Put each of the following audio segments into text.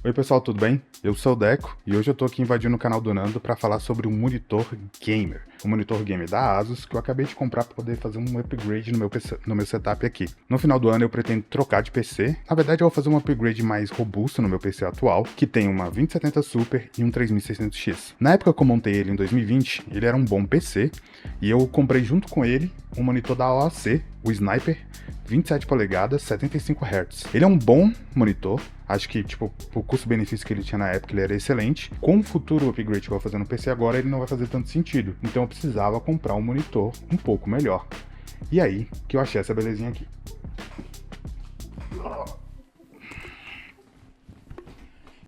Oi pessoal, tudo bem? Eu sou o Deco e hoje eu tô aqui invadindo o canal do Nando para falar sobre um monitor gamer. Um monitor gamer da Asus que eu acabei de comprar para poder fazer um upgrade no meu PC, no meu setup aqui. No final do ano eu pretendo trocar de PC. Na verdade eu vou fazer um upgrade mais robusto no meu PC atual, que tem uma 2070 Super e um 3600X. Na época que eu montei ele em 2020, ele era um bom PC e eu comprei junto com ele um monitor da OAC, o Sniper, 27 polegadas, 75 Hz. Ele é um bom monitor. Acho que, tipo, o custo-benefício que ele tinha na época, ele era excelente. Com o futuro upgrade que eu vou fazer no PC agora, ele não vai fazer tanto sentido. Então eu precisava comprar um monitor um pouco melhor. E aí que eu achei essa belezinha aqui.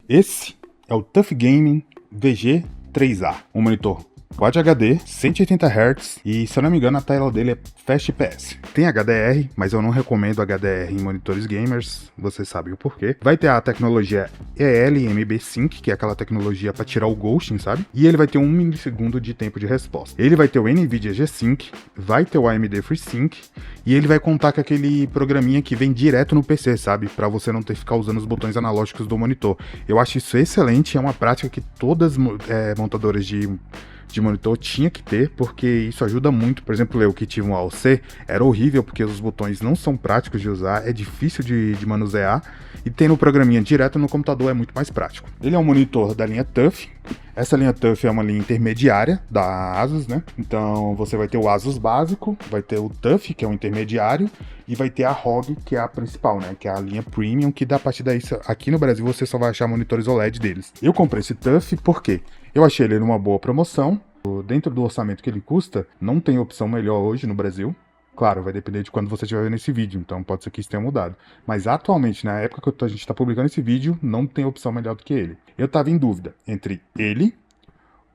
Esse é o TUF Gaming VG3A, um monitor Quad HD, 180 Hz e, se eu não me engano, a tela dele é Fast PS. Tem HDR, mas eu não recomendo HDR em monitores gamers, vocês sabem o porquê. Vai ter a tecnologia eLMB Sync, que é aquela tecnologia para tirar o ghosting, sabe? E ele vai ter 1 milissegundo de tempo de resposta. Ele vai ter o NVIDIA G-Sync, vai ter o AMD FreeSync e ele vai contar com aquele programinha que vem direto no PC, sabe? Para você não ter que ficar usando os botões analógicos do monitor. Eu acho isso excelente, é uma prática que todas montadoras de monitor tinha que ter, porque isso ajuda muito. Por exemplo, eu que tive um AOC, era horrível porque os botões não são práticos de usar, é difícil de manusear, e tendo o programinha direto no computador é muito mais prático. Ele é um monitor da linha TUF. Essa linha TUF é uma linha intermediária da Asus, né? Então você vai ter o Asus básico, vai ter o TUF, que é o intermediário, e vai ter a ROG, que é a principal, né? Que é a linha Premium, que da partir daí, aqui no Brasil, você só vai achar monitores OLED deles. Eu comprei esse TUF porque eu achei ele numa boa promoção. Dentro do orçamento que ele custa, não tem opção melhor hoje no Brasil. Claro, vai depender de quando você estiver vendo esse vídeo, então pode ser que isso tenha mudado. Mas atualmente, na época que a gente está publicando esse vídeo, não tem opção melhor do que ele. Eu estava em dúvida entre ele,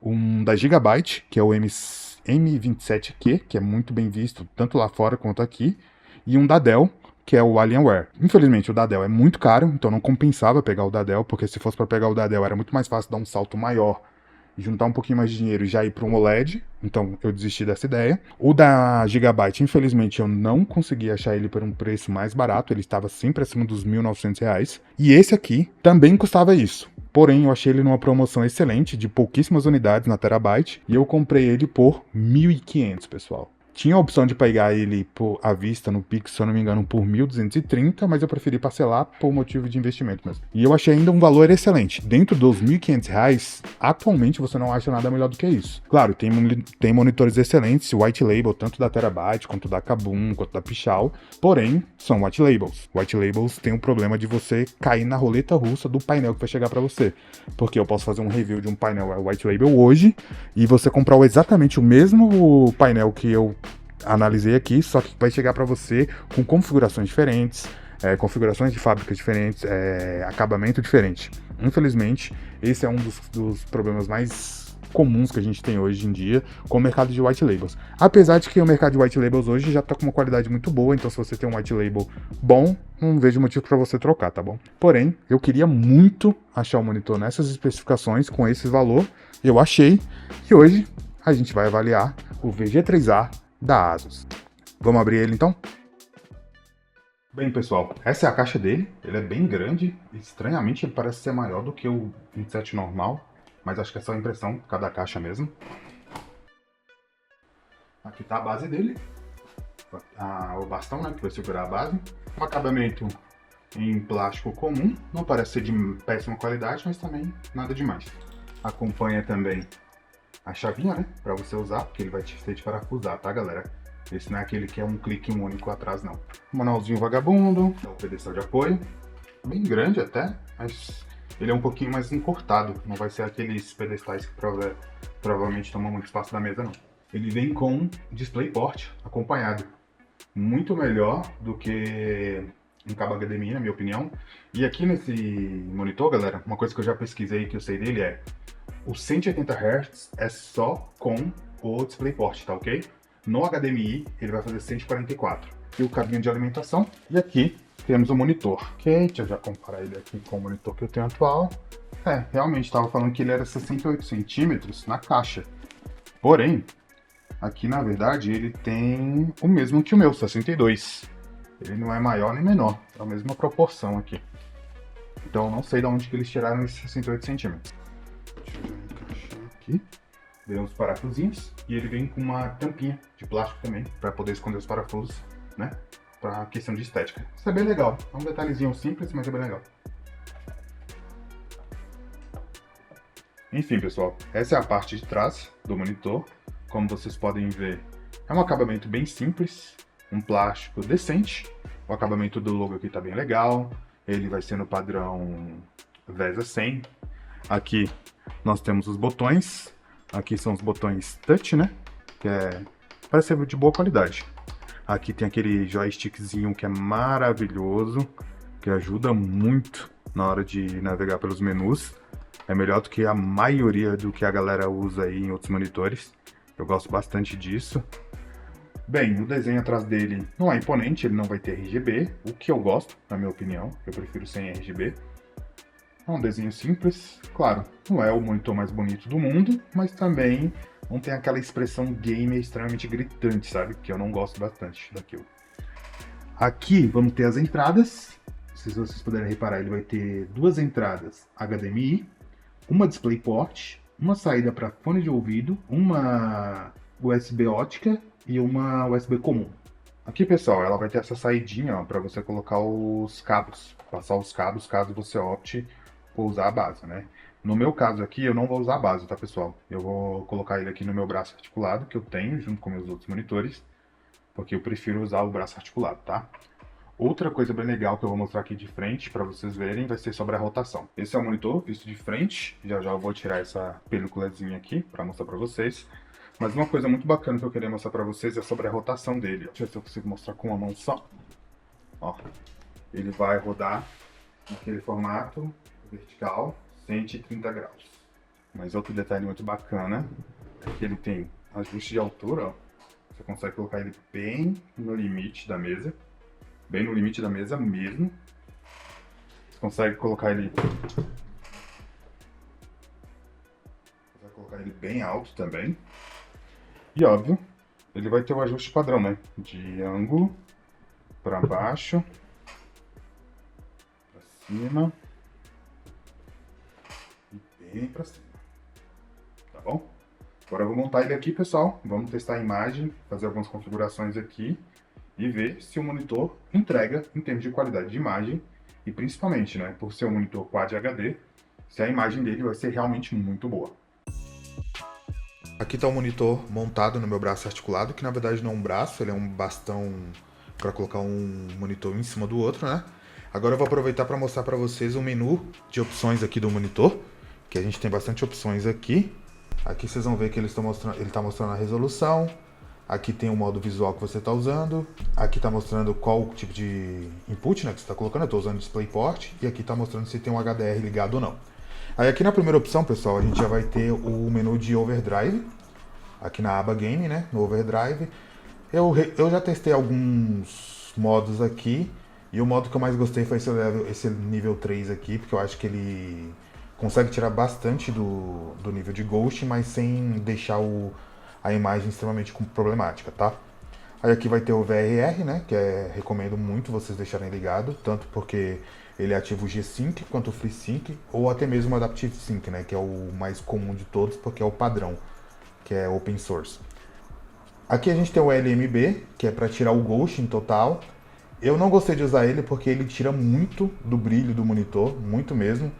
um da Gigabyte, que é o M27Q, que é muito bem visto tanto lá fora quanto aqui, e um da Dell, que é o Alienware. Infelizmente, o da Dell é muito caro, então não compensava pegar o da Dell, porque se fosse para pegar o da Dell era muito mais fácil dar um salto maior, juntar um pouquinho mais de dinheiro e já ir para um OLED, então eu desisti dessa ideia. O da Gigabyte, infelizmente, eu não consegui achar ele por um preço mais barato, ele estava sempre acima dos R$ 1.900. E esse aqui também custava isso. Porém, eu achei ele numa promoção excelente, de pouquíssimas unidades na Terabyte, e eu comprei ele por 1.500, pessoal. Tinha a opção de pegar ele à vista no Pix, se eu não me engano, por 1.230, mas eu preferi parcelar por motivo de investimento mesmo. E eu achei ainda um valor excelente. Dentro dos R$ 1.500, atualmente você não acha nada melhor do que isso. Claro, tem monitores excelentes, white label, tanto da Terabyte, quanto da Kabum, quanto da Pichau, porém, são white labels. White labels tem o problema de você cair na roleta russa do painel que vai chegar para você. Porque eu posso fazer um review de um painel white label hoje, e você comprar exatamente o mesmo painel que eu analisei aqui, só que vai chegar para você com configurações diferentes, configurações de fábrica diferentes, acabamento diferente. Infelizmente, esse é um dos problemas mais comuns que a gente tem hoje em dia com o mercado de white labels. Apesar de que o mercado de white labels hoje já está com uma qualidade muito boa, então se você tem um white label bom, não vejo motivo para você trocar, tá bom? Porém, eu queria muito achar um monitor nessas especificações, com esse valor, eu achei, e hoje a gente vai avaliar o VG3A da Asus. Vamos abrir ele então? Bem, pessoal, essa é a caixa dele. Ele é bem grande. Estranhamente, ele parece ser maior do que o 27 normal, mas acho que é só impressão, cada caixa mesmo. Aqui tá a base dele. O bastão, né, que vai segurar a base. Um acabamento em plástico comum. Não parece ser de péssima qualidade, mas também nada demais. Acompanha também a chavinha, né, pra você usar, porque ele vai ser de parafusar, tá, galera? Esse não é aquele que é um clique único atrás, não. Manualzinho vagabundo, é o pedestal de apoio, bem grande até, mas ele é um pouquinho mais encurtado, não vai ser aqueles pedestais que provavelmente tomam muito espaço da mesa, não. Ele vem com DisplayPort acompanhado, muito melhor do que um cabo HDMI, na minha opinião. E aqui nesse monitor, galera, uma coisa que eu já pesquisei que eu sei dele é o 180 Hz é só com o DisplayPort, tá ok? No HDMI ele vai fazer 144. E o cabinho de alimentação. E aqui temos o monitor. Ok, deixa eu já comparar ele aqui com o monitor que eu tenho atual. Realmente estava falando que ele era 68 centímetros na caixa. Porém, aqui na verdade ele tem o mesmo que o meu, 62. Ele não é maior nem menor, é a mesma proporção aqui. Então eu não sei de onde que eles tiraram esses 68 centímetros. Deixa eu já encaixar aqui. Vem os parafusinhos e ele vem com uma tampinha de plástico também, para poder esconder os parafusos, né? Pra questão de estética. Isso é bem legal. É um detalhezinho simples, mas é bem legal. Enfim, pessoal, essa é a parte de trás do monitor. Como vocês podem ver, é um acabamento bem simples, um plástico decente. O acabamento do logo aqui tá bem legal. Ele vai ser no padrão VESA 100. Aqui nós temos os botões. Aqui são os botões touch, né? Que parece ser de boa qualidade. Aqui tem aquele joystickzinho que é maravilhoso, que ajuda muito na hora de navegar pelos menus. É melhor do que a maioria do que a galera usa aí em outros monitores. Eu gosto bastante disso. Bem, o desenho atrás dele não é imponente, ele não vai ter RGB, o que eu gosto, na minha opinião. Eu prefiro sem RGB. É um desenho simples, claro, não é o monitor mais bonito do mundo, mas também não tem aquela expressão gamer extremamente gritante, sabe? Que eu não gosto bastante daquilo. Aqui vamos ter as entradas. Se vocês puderem reparar, ele vai ter duas entradas HDMI, uma DisplayPort, uma saída para fone de ouvido, uma USB ótica e uma USB comum. Aqui, pessoal, ela vai ter essa saidinha para você colocar os cabos, passar os cabos caso você opte por usar a base, né? No meu caso aqui, eu não vou usar a base, tá, pessoal? Eu vou colocar ele aqui no meu braço articulado, que eu tenho junto com meus outros monitores, porque eu prefiro usar o braço articulado, tá? Outra coisa bem legal que eu vou mostrar aqui de frente para vocês verem vai ser sobre a rotação. Esse é o monitor visto de frente, já já eu vou tirar essa películazinha aqui para mostrar para vocês. Mas uma coisa muito bacana que eu queria mostrar para vocês é sobre a rotação dele. Deixa eu ver se eu consigo mostrar com uma mão só. Ó, ele vai rodar naquele formato vertical 130 graus. Mas outro detalhe muito bacana é que ele tem ajuste de altura, ó. Você consegue colocar ele bem no limite da mesa. Bem no limite da mesa mesmo. Você consegue colocar ele bem alto também. E óbvio, ele vai ter o ajuste padrão, né? De ângulo para baixo, para cima e bem para cima. Tá bom? Agora eu vou montar ele aqui, pessoal. Vamos testar a imagem, fazer algumas configurações aqui e ver se o monitor entrega em termos de qualidade de imagem e principalmente, né, por ser um monitor Quad HD, se a imagem dele vai ser realmente muito boa. Aqui está o monitor montado no meu braço articulado, que na verdade não é um braço, ele é um bastão para colocar um monitor em cima do outro, né? Agora eu vou aproveitar para mostrar para vocês o menu de opções aqui do monitor, que a gente tem bastante opções aqui. Aqui vocês vão ver que ele está mostrando a resolução. Aqui tem o modo visual que você está usando. Aqui está mostrando qual tipo de input, né, que você está colocando. Eu estou usando DisplayPort. E aqui está mostrando se tem um HDR ligado ou não. Aí aqui na primeira opção, pessoal, a gente já vai ter o menu de Overdrive. Aqui na aba Game, né, no Overdrive. Eu já testei alguns modos aqui. E o modo que eu mais gostei foi esse nível 3 aqui. Porque eu acho que ele consegue tirar bastante do nível de Ghost, mas sem deixar a imagem extremamente problemática, tá? Aí aqui vai ter o VRR, né, que recomendo muito vocês deixarem ligado, tanto porque ele ativa o G-Sync quanto o FreeSync, ou até mesmo o Adaptive Sync, né, que é o mais comum de todos, porque é o padrão, que é open source. Aqui a gente tem o LMB, que é para tirar o Ghost em total. Eu não gostei de usar ele porque ele tira muito do brilho do monitor, muito mesmo.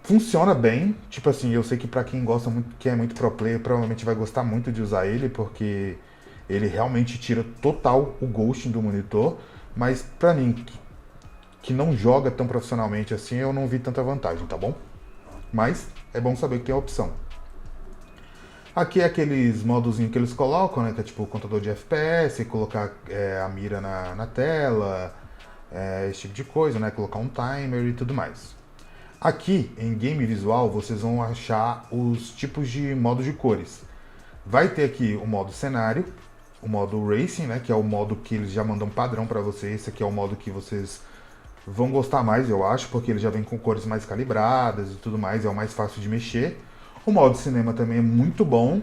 Funciona bem, tipo assim, eu sei que pra quem gosta muito, que é muito pro player, provavelmente vai gostar muito de usar ele, porque ele realmente tira total o ghosting do monitor, mas pra mim, que não joga tão profissionalmente assim, eu não vi tanta vantagem, tá bom? Mas é bom saber que tem a opção. Aqui é aqueles modozinhos que eles colocam, né, que é tipo o contador de FPS, colocar a mira na tela, esse tipo de coisa, né, colocar um timer e tudo mais. Aqui em Game Visual vocês vão achar os tipos de modos de cores. Vai ter aqui o modo cenário, o modo Racing, né, que é o modo que eles já mandam padrão para vocês. Esse aqui é o modo que vocês vão gostar mais, eu acho, porque ele já vem com cores mais calibradas e tudo mais, é o mais fácil de mexer. O modo cinema também é muito bom.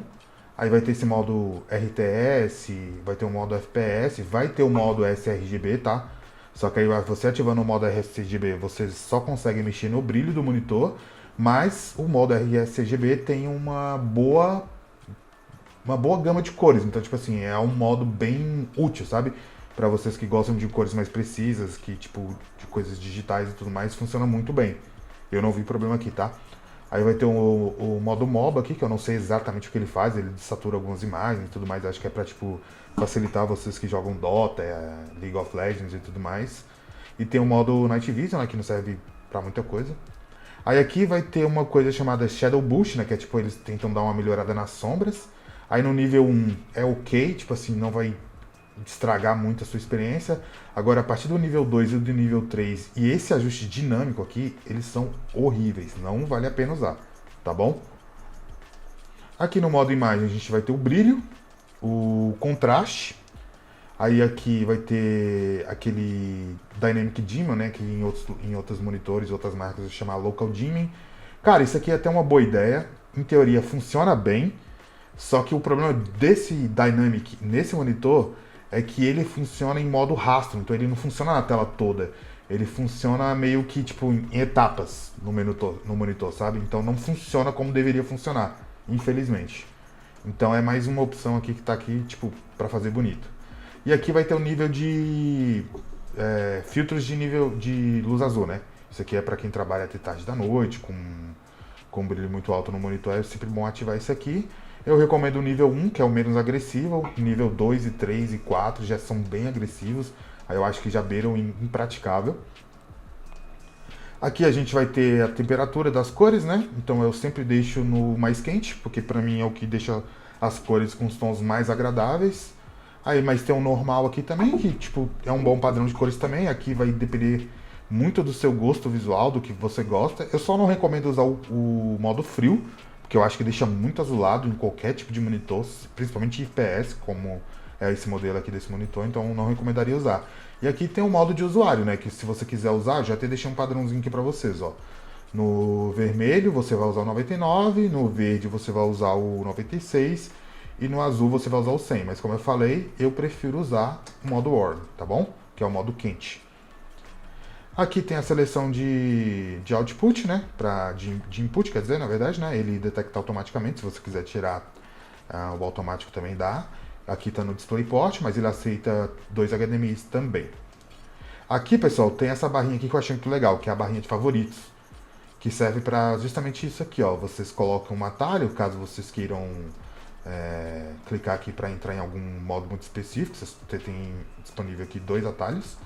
Aí vai ter esse modo RTS, vai ter o modo FPS, vai ter o modo sRGB, tá? Só que aí você ativando o modo RSGB, você só consegue mexer no brilho do monitor, mas o modo RSGB tem uma boa gama de cores. Então, tipo assim, é um modo bem útil, sabe? Para vocês que gostam de cores mais precisas, que tipo de coisas digitais e tudo mais, funciona muito bem. Eu não vi problema aqui, tá? Aí vai ter o modo MOBA aqui, que eu não sei exatamente o que ele faz, ele satura algumas imagens e tudo mais, acho que é pra, tipo, facilitar vocês que jogam Dota, League of Legends e tudo mais. E tem o modo Night Vision, né, que não serve pra muita coisa. Aí aqui vai ter uma coisa chamada Shadow Boost, né, que é tipo, eles tentam dar uma melhorada nas sombras. Aí no nível 1 é ok, tipo assim, não vai estragar muito a sua experiência. Agora, a partir do nível 2 e do nível 3 e esse ajuste dinâmico aqui, eles são horríveis, não vale a pena usar, tá bom? Aqui no modo imagem a gente vai ter o brilho, o contraste, aí aqui vai ter aquele Dynamic Dimming, né, que em outros monitores, outras marcas se chama Local Dimming. Cara, isso aqui é até uma boa ideia, em teoria funciona bem, só que o problema desse Dynamic nesse monitor é que ele funciona em modo rastro, então ele não funciona na tela toda. Ele funciona meio que tipo em etapas no monitor, sabe? Então não funciona como deveria funcionar, infelizmente. Então é mais uma opção aqui que tá aqui, tipo, para fazer bonito. E aqui vai ter o nível de filtros de nível de luz azul, né? Isso aqui é para quem trabalha até tarde da noite, com brilho muito alto no monitor, é sempre bom ativar isso aqui. Eu recomendo o nível 1, que é o menos agressivo. Nível 2 e 3 e 4 já são bem agressivos. Aí eu acho que já beiram impraticável. Aqui a gente vai ter a temperatura das cores, né? Então eu sempre deixo no mais quente, porque pra mim é o que deixa as cores com os tons mais agradáveis. Aí, mas tem um normal aqui também, que tipo é um bom padrão de cores também. Aqui vai depender muito do seu gosto visual, do que você gosta. Eu só não recomendo usar o modo frio, porque eu acho que deixa muito azulado em qualquer tipo de monitor, principalmente IPS, como é esse modelo aqui desse monitor, então eu não recomendaria usar. E aqui tem o modo de usuário, né, que se você quiser usar, já até deixei um padrãozinho aqui para vocês, ó. No vermelho você vai usar o 99, no verde você vai usar o 96 e no azul você vai usar o 100. Mas como eu falei, eu prefiro usar o modo warm, tá bom? Que é o modo quente. Aqui tem a seleção de output, né? De input, quer dizer, na verdade, né? Ele detecta automaticamente, se você quiser tirar o automático também dá. Aqui está no DisplayPort, mas ele aceita dois HDMIs também. Aqui, pessoal, tem essa barrinha aqui que eu achei muito legal, que é a barrinha de favoritos, que serve para justamente isso aqui, ó. Vocês colocam um atalho, caso vocês queiram clicar aqui para entrar em algum modo muito específico. Você tem disponível aqui dois atalhos.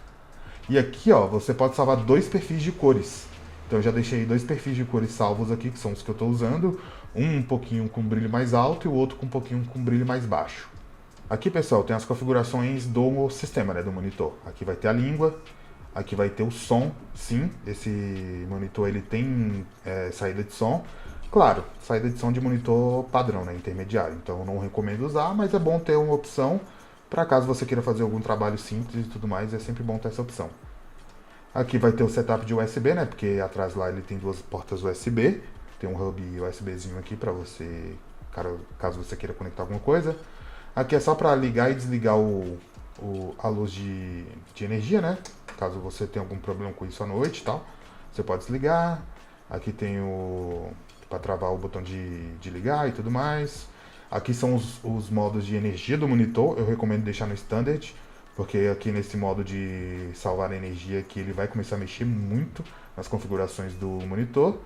E aqui, ó, você pode salvar dois perfis de cores. Então eu já deixei dois perfis de cores salvos aqui, que são os que eu estou usando. Um pouquinho com brilho mais alto e o outro com um pouquinho com brilho mais baixo. Aqui, pessoal, tem as configurações do sistema, né, do monitor. Aqui vai ter a língua, aqui vai ter o som. Sim, esse monitor ele tem saída de som. Claro, saída de som de monitor padrão, né, intermediário. Então eu não recomendo usar, mas é bom ter uma opção para caso você queira fazer algum trabalho simples e tudo mais, é sempre bom ter essa opção. Aqui vai ter o setup de USB, né? Porque atrás lá ele tem duas portas USB. Tem um hub USBzinho aqui para você, caso você queira conectar alguma coisa. Aqui é só para ligar e desligar a luz de energia, né? Caso você tenha algum problema com isso à noite e tal, você pode desligar. Aqui tem para travar o botão de ligar e tudo mais. Aqui são os modos de energia do monitor, eu recomendo deixar no Standard, porque aqui nesse modo de salvar energia aqui ele vai começar a mexer muito nas configurações do monitor.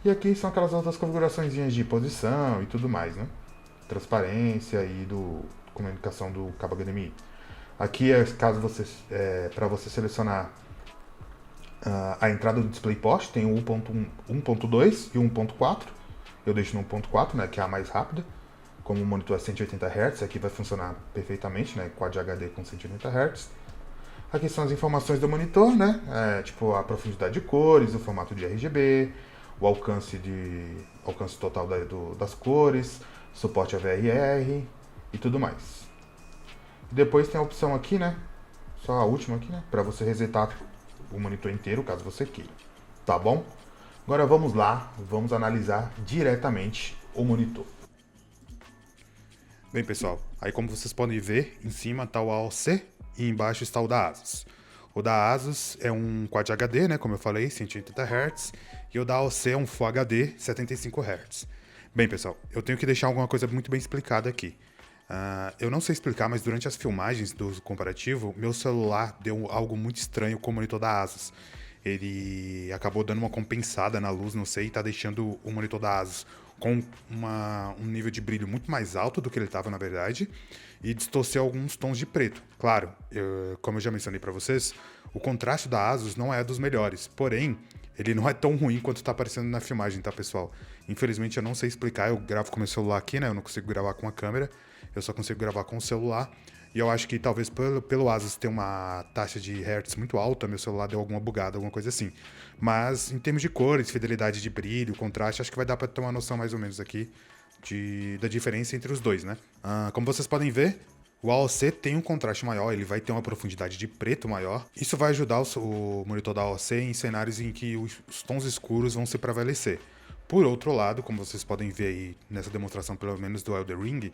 E aqui são aquelas outras configurações de posição e tudo mais, né? Transparência e comunicação do cabo HDMI. Aqui é caso você para você selecionar a entrada do DisplayPort, tem o 1.2 e o 1.4. Eu deixo no 1.4, né, que é a mais rápida. Como o monitor é 180 Hz, aqui vai funcionar perfeitamente, né? Quad HD com 180 Hz. Aqui são as informações do monitor, né? Tipo a profundidade de cores, o formato de RGB, o alcance total das cores, suporte a VRR e tudo mais. Depois tem a opção aqui, né? Só a última aqui, né? Para você resetar o monitor inteiro, caso você queira. Tá bom? Agora vamos lá, vamos analisar diretamente o monitor. Bem, pessoal, aí como vocês podem ver, em cima está o AOC e embaixo está o da ASUS. O da Asus é um Quad HD, né, como eu falei, 180 Hz, e o da AOC é um Full HD, 75 Hz. Bem, pessoal, eu tenho que deixar alguma coisa muito bem explicada aqui. Eu não sei explicar, mas durante as filmagens do comparativo, meu celular deu algo muito estranho com o monitor da Asus. Ele acabou dando uma compensada na luz, não sei, e tá deixando o monitor da Asus com um nível de brilho muito mais alto do que ele estava, na verdade, e distorceu alguns tons de preto. Claro, como eu já mencionei para vocês, o contraste da Asus não é dos melhores, porém, ele não é tão ruim quanto tá aparecendo na filmagem, tá, pessoal? Infelizmente eu não sei explicar, eu gravo com meu celular aqui, né? Eu não consigo gravar com a câmera, eu só consigo gravar com o celular. E eu acho que talvez pelo Asus ter uma taxa de hertz muito alta, meu celular deu alguma bugada, alguma coisa assim. Mas em termos de cores, fidelidade de brilho, contraste, acho que vai dar para ter uma noção mais ou menos aqui da diferença entre os dois, né? Como vocês podem ver, o AOC tem um contraste maior, ele vai ter uma profundidade de preto maior. Isso vai ajudar o monitor da AOC em cenários em que os tons escuros vão se prevalecer. Por outro lado, como vocês podem ver aí nessa demonstração, pelo menos do Elden Ring,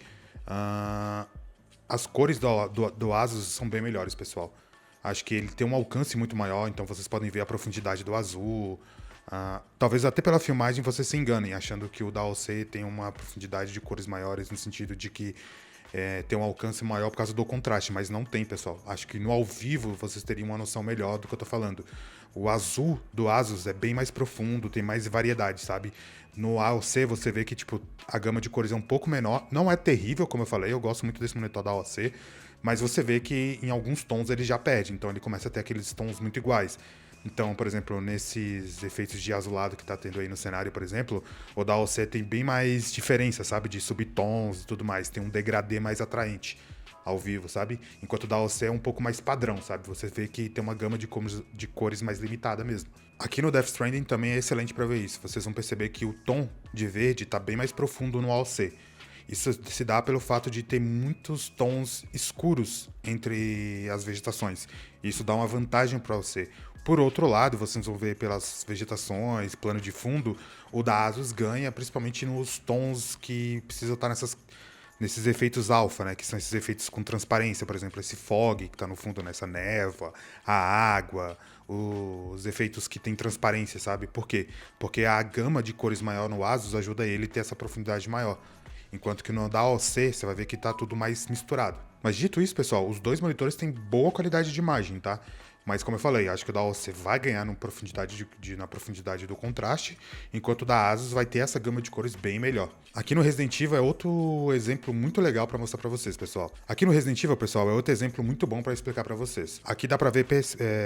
as cores do Asus são bem melhores, pessoal. Acho que ele tem um alcance muito maior, então vocês podem ver a profundidade do azul. Talvez até pela filmagem vocês se enganem, achando que o da AOC tem uma profundidade de cores maiores, no sentido de que tem um alcance maior por causa do contraste, mas não tem, pessoal. Acho que no ao vivo vocês teriam uma noção melhor do que eu tô falando. O azul do Asus é bem mais profundo, tem mais variedade, sabe? No AOC você vê que tipo a gama de cores é um pouco menor. Não é terrível, como eu falei, eu gosto muito desse monitor da AOC, mas você vê que em alguns tons ele já perde, então ele começa a ter aqueles tons muito iguais. Então, por exemplo, nesses efeitos de azulado que tá tendo aí no cenário, por exemplo, o da AOC tem bem mais diferença, sabe? De subtons e tudo mais. Tem um degradê mais atraente ao vivo, sabe? Enquanto o da AOC é um pouco mais padrão, sabe? Você vê que tem uma gama de cores mais limitada mesmo. Aqui no Death Stranding também é excelente para ver isso. Vocês vão perceber que o tom de verde tá bem mais profundo no AOC. Isso se dá pelo fato de ter muitos tons escuros entre as vegetações. Isso dá uma vantagem para você. Por outro lado, vocês vão ver pelas vegetações, plano de fundo, o da Asus ganha principalmente nos tons que precisam estar nesses efeitos alfa, né? Que são esses efeitos com transparência, por exemplo, esse fog que está no fundo, nessa névoa, a água, os efeitos que tem transparência, sabe? Por quê? Porque a gama de cores maior no Asus ajuda ele a ter essa profundidade maior. Enquanto que no da AOC você vai ver que tá tudo mais misturado. Mas dito isso, pessoal, os dois monitores têm boa qualidade de imagem, tá? Mas como eu falei, acho que o da AOC vai ganhar na profundidade do contraste, enquanto o da Asus vai ter essa gama de cores bem melhor. Aqui no Resident Evil é outro exemplo muito legal para mostrar para vocês, pessoal. Aqui no Resident Evil, pessoal, é outro exemplo muito bom para explicar para vocês. Aqui dá para ver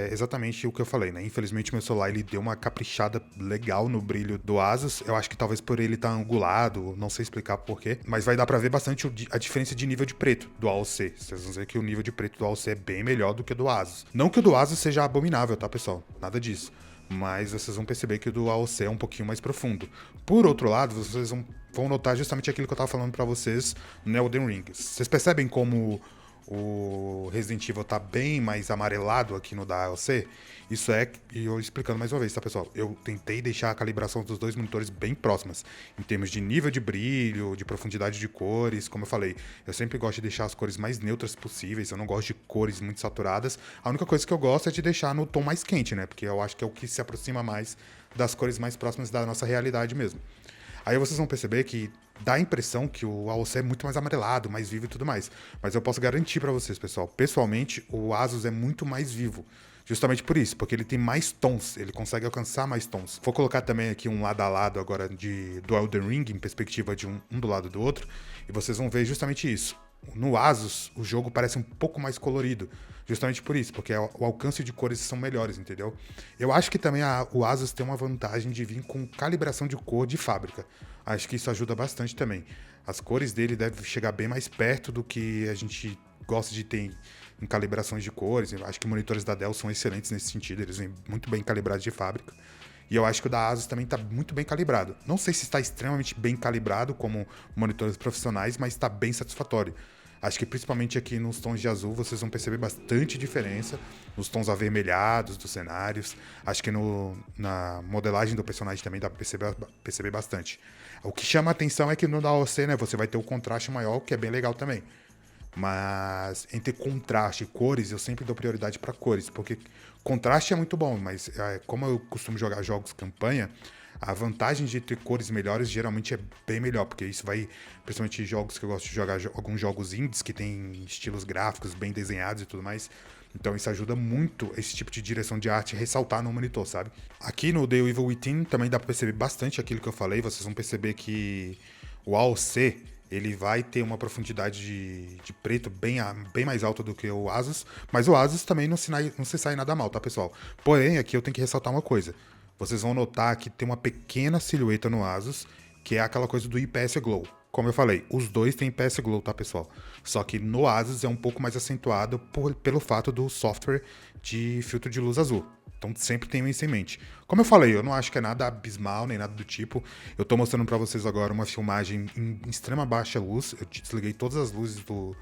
exatamente o que eu falei, né? Infelizmente meu celular ele deu uma caprichada legal no brilho do Asus. Eu acho que talvez por ele estar angulado, não sei explicar porquê, mas vai dar para ver bastante a diferença de nível de preto do AOC. Vocês vão ver que o nível de preto do AOC é bem melhor do que o do Asus. Não que o do Asus seja abominável, tá, pessoal? Nada disso. Mas vocês vão perceber que o do AOC é um pouquinho mais profundo. Por outro lado, vocês vão notar justamente aquilo que eu tava falando para vocês no Elden Ring. Vocês percebem como o Resident Evil tá bem mais amarelado aqui no da AOC? Isso e eu explicando mais uma vez, tá, pessoal? Eu tentei deixar a calibração dos dois monitores bem próximas, em termos de nível de brilho, de profundidade de cores, como eu falei. Eu sempre gosto de deixar as cores mais neutras possíveis, eu não gosto de cores muito saturadas. A única coisa que eu gosto é de deixar no tom mais quente, né? Porque eu acho que é o que se aproxima mais das cores mais próximas da nossa realidade mesmo. Aí vocês vão perceber que dá a impressão que o AOC é muito mais amarelado, mais vivo e tudo mais. Mas eu posso garantir para vocês, pessoal, pessoalmente, o Asus é muito mais vivo. Justamente por isso, porque ele tem mais tons, ele consegue alcançar mais tons. Vou colocar também aqui um lado a lado agora do Elden Ring, em perspectiva de um do lado do outro, e vocês vão ver justamente isso. No Asus, o jogo parece um pouco mais colorido, justamente por isso, porque o alcance de cores são melhores, entendeu? Eu acho que também o Asus tem uma vantagem de vir com calibração de cor de fábrica. Acho que isso ajuda bastante também. As cores dele devem chegar bem mais perto do que a gente gosta de ter em calibrações de cores. Eu acho que monitores da Dell são excelentes nesse sentido, eles vêm muito bem calibrados de fábrica. E eu acho que o da Asus também está muito bem calibrado. Não sei se está extremamente bem calibrado como monitores profissionais, mas está bem satisfatório. Acho que principalmente aqui nos tons de azul vocês vão perceber bastante diferença nos tons avermelhados dos cenários. Acho que na modelagem do personagem também dá para perceber bastante. O que chama a atenção é que no da AOC, né, você vai ter o contraste maior, que é bem legal também. Mas entre contraste e cores, eu sempre dou prioridade para cores, porque contraste é muito bom, mas como eu costumo jogar jogos campanha, a vantagem de ter cores melhores geralmente é bem melhor, porque isso vai, principalmente jogos que eu gosto de jogar, alguns jogos indies que tem estilos gráficos bem desenhados e tudo mais. Então isso ajuda muito esse tipo de direção de arte ressaltar no monitor, sabe? Aqui no The Evil Within também dá pra perceber bastante aquilo que eu falei. Vocês vão perceber que o AOC ele vai ter uma profundidade de preto bem mais alta do que o Asus, mas o Asus também não se sai nada mal, tá, pessoal? Porém, aqui eu tenho que ressaltar uma coisa. Vocês vão notar que tem uma pequena silhueta no Asus, que é aquela coisa do IPS Glow. Como eu falei, os dois têm IPS Glow, tá, pessoal? Só que no Asus é um pouco mais acentuado pelo fato do software de filtro de luz azul. Então sempre tenham isso em mente. Como eu falei, eu não acho que é nada abismal, nem nada do tipo. Eu tô mostrando pra vocês agora uma filmagem em extrema baixa luz. Eu desliguei todas as luzes do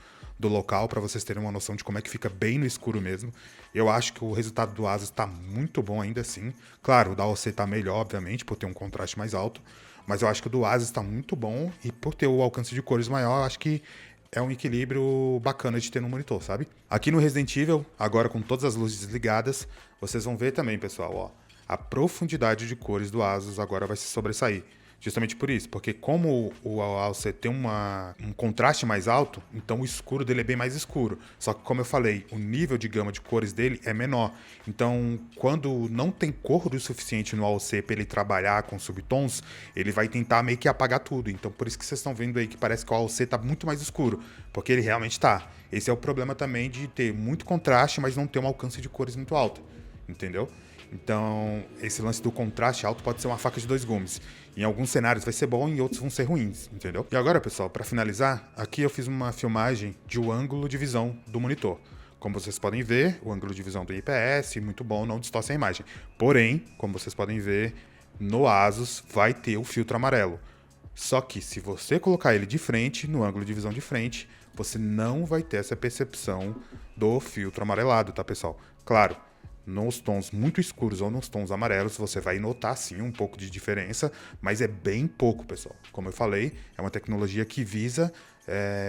local pra vocês terem uma noção de como é que fica bem no escuro mesmo. Eu acho que o resultado do Asus tá muito bom ainda assim. Claro, o da AOC tá melhor, obviamente, por ter um contraste mais alto. Mas eu acho que o do Asus tá muito bom e por ter o alcance de cores maior, eu acho que é um equilíbrio bacana de ter no monitor, sabe? Aqui no Resident Evil, agora com todas as luzes desligadas, vocês vão ver também, pessoal, ó, a profundidade de cores do Asus agora vai se sobressair. Justamente por isso, porque como o AOC tem um contraste mais alto, então o escuro dele é bem mais escuro. Só que, como eu falei, o nível de gama de cores dele é menor. Então, quando não tem cor o suficiente no AOC para ele trabalhar com subtons, ele vai tentar meio que apagar tudo. Então, por isso que vocês estão vendo aí que parece que o AOC está muito mais escuro, porque ele realmente está. Esse é o problema também de ter muito contraste, mas não ter um alcance de cores muito alto, entendeu? Então, esse lance do contraste alto pode ser uma faca de dois gumes. Em alguns cenários vai ser bom, em outros vão ser ruins, entendeu? E agora, pessoal, para finalizar, aqui eu fiz uma filmagem de um ângulo de visão do monitor. Como vocês podem ver, o ângulo de visão do IPS, muito bom, não distorce a imagem. Porém, como vocês podem ver, no Asus vai ter o filtro amarelo. Só que se você colocar ele de frente, no ângulo de visão de frente, você não vai ter essa percepção do filtro amarelado, tá, pessoal? Claro, nos tons muito escuros ou nos tons amarelos, você vai notar sim um pouco de diferença, mas é bem pouco, pessoal. Como eu falei, é uma tecnologia que visa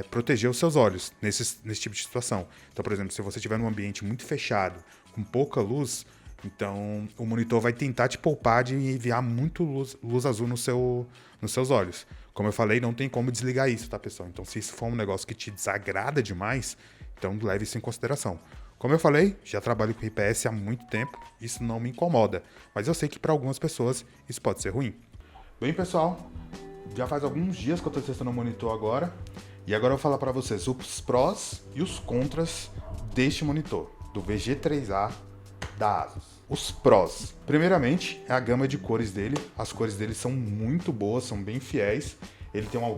proteger os seus olhos nesse tipo de situação. Então, por exemplo, se você estiver num ambiente muito fechado, com pouca luz, então o monitor vai tentar te poupar de enviar muito luz azul nos seus olhos. Como eu falei, não tem como desligar isso, tá, pessoal? Então, se isso for um negócio que te desagrada demais, então leve isso em consideração. Como eu falei, já trabalho com IPS há muito tempo, isso não me incomoda, mas eu sei que para algumas pessoas isso pode ser ruim. Bem, pessoal, já faz alguns dias que eu estou testando o monitor agora, e agora eu vou falar para vocês os prós e os contras deste monitor, do VG3A da Asus. Os prós, primeiramente, é a gama de cores dele, as cores dele são muito boas, são bem fiéis, ele tem um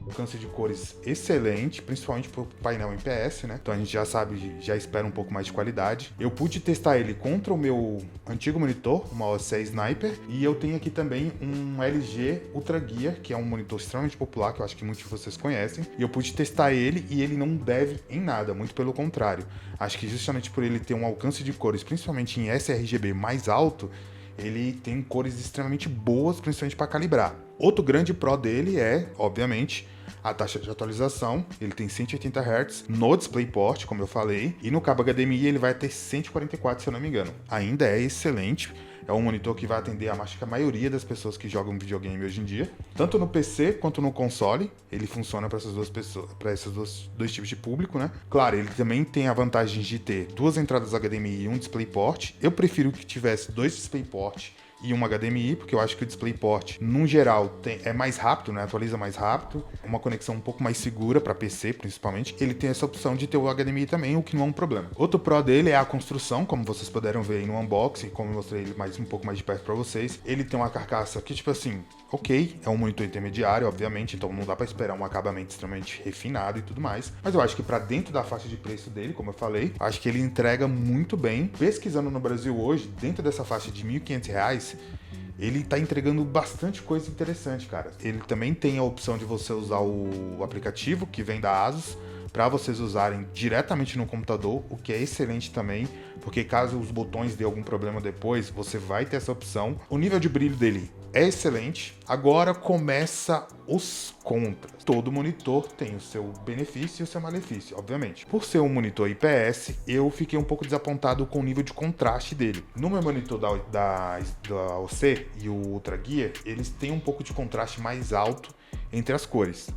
alcance de cores excelente, principalmente para o painel IPS, né? Então a gente já sabe, já espera um pouco mais de qualidade. Eu pude testar ele contra o meu antigo monitor, uma OC Sniper, e eu tenho aqui também um LG Ultra Gear, que é um monitor extremamente popular, que eu acho que muitos de vocês conhecem, e eu pude testar ele e ele não deve em nada, muito pelo contrário. Acho que justamente por ele ter um alcance de cores, principalmente em sRGB mais alto, ele tem cores extremamente boas, principalmente para calibrar. Outro grande pró dele é, obviamente, a taxa de atualização. Ele tem 180 Hz no DisplayPort, como eu falei, e no cabo HDMI ele vai ter 144, se eu não me engano. Ainda é excelente. É um monitor que vai atender a maioria das pessoas que jogam videogame hoje em dia. Tanto no PC quanto no console, ele funciona para esses dois tipos de público, né? Claro, ele também tem a vantagem de ter duas entradas HDMI e um DisplayPort. Eu prefiro que tivesse dois DisplayPort e um HDMI, porque eu acho que o DisplayPort, no geral, é mais rápido, né? Atualiza mais rápido, uma conexão um pouco mais segura para PC, principalmente. Ele tem essa opção de ter o HDMI também, o que não é um problema. Outro pró dele é a construção, como vocês puderam ver aí no unboxing, como eu mostrei ele um pouco mais de perto para vocês. Ele tem uma carcaça que, tipo assim, ok, é um monitor intermediário, obviamente, então não dá para esperar um acabamento extremamente refinado e tudo mais. Mas eu acho que para dentro da faixa de preço dele, como eu falei, acho que ele entrega muito bem. Pesquisando no Brasil hoje, dentro dessa faixa de R$ 1.500, ele tá entregando bastante coisa interessante, cara. Ele também tem a opção de você usar o aplicativo que vem da Asus para vocês usarem diretamente no computador, o que é excelente também, porque caso os botões dê algum problema depois, você vai ter essa opção. O nível de brilho dele é excelente. Agora começa os contras. Todo monitor tem o seu benefício e o seu malefício, obviamente. Por ser um monitor IPS, eu fiquei um pouco desapontado com o nível de contraste dele. No meu monitor da AOC e o Ultra Gear, eles têm um pouco de contraste mais alto entre as cores.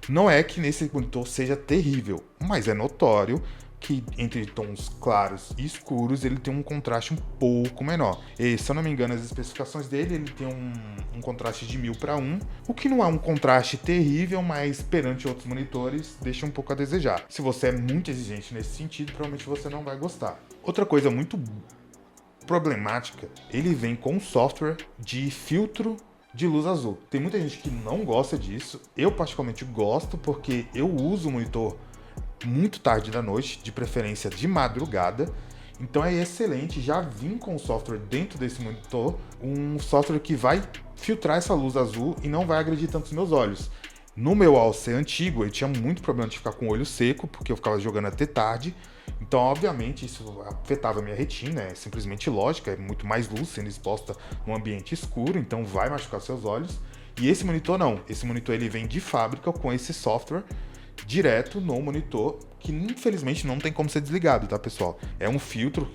Não é que nesse monitor seja terrível, mas é notório que entre tons claros e escuros ele tem um contraste um pouco menor. E, se eu não me engano, as especificações dele, ele tem um contraste de 1000:1, o que não é um contraste terrível, mas perante outros monitores deixa um pouco a desejar. Se você é muito exigente nesse sentido, provavelmente você não vai gostar. Outra coisa muito problemática, ele vem com um software de filtro de luz azul. Tem muita gente que não gosta disso, eu particularmente gosto porque eu uso o monitor muito tarde da noite, de preferência de madrugada, então é excelente já vir com o software dentro desse monitor, um software que vai filtrar essa luz azul e não vai agredir tanto os meus olhos. No meu AOC antigo, eu tinha muito problema de ficar com o olho seco, porque eu ficava jogando até tarde, então obviamente isso afetava a minha retina, é simplesmente lógico, é muito mais luz sendo exposta num ambiente escuro, então vai machucar seus olhos. E esse monitor não, esse monitor ele vem de fábrica com esse software direto no monitor, que infelizmente não tem como ser desligado, tá, pessoal? É um filtro,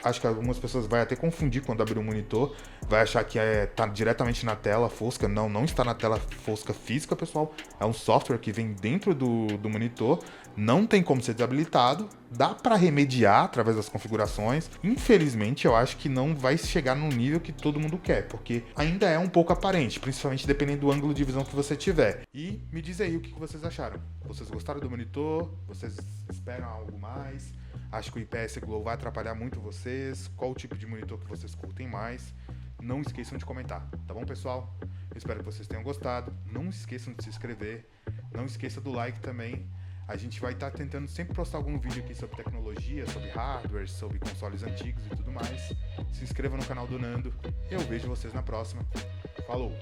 acho que algumas pessoas vão até confundir quando abrir o monitor, vai achar que tá diretamente na tela fosca. Não está na tela fosca física, pessoal. É um software que vem dentro do monitor, não tem como ser desabilitado, dá para remediar através das configurações. Infelizmente, eu acho que não vai chegar no nível que todo mundo quer, porque ainda é um pouco aparente, principalmente dependendo do ângulo de visão que você tiver. E me diz aí o que vocês acharam. Vocês gostaram do monitor? Vocês esperam algo mais? Acho que o IPS Glow vai atrapalhar muito vocês? Qual o tipo de monitor que vocês curtem mais? Não esqueçam de comentar, tá bom, pessoal? Eu espero que vocês tenham gostado. Não esqueçam de se inscrever. Não esqueça do like também. A gente vai estar tentando sempre postar algum vídeo aqui sobre tecnologia, sobre hardware, sobre consoles antigos e tudo mais. Se inscreva no canal do Nando. Eu vejo vocês na próxima. Falou!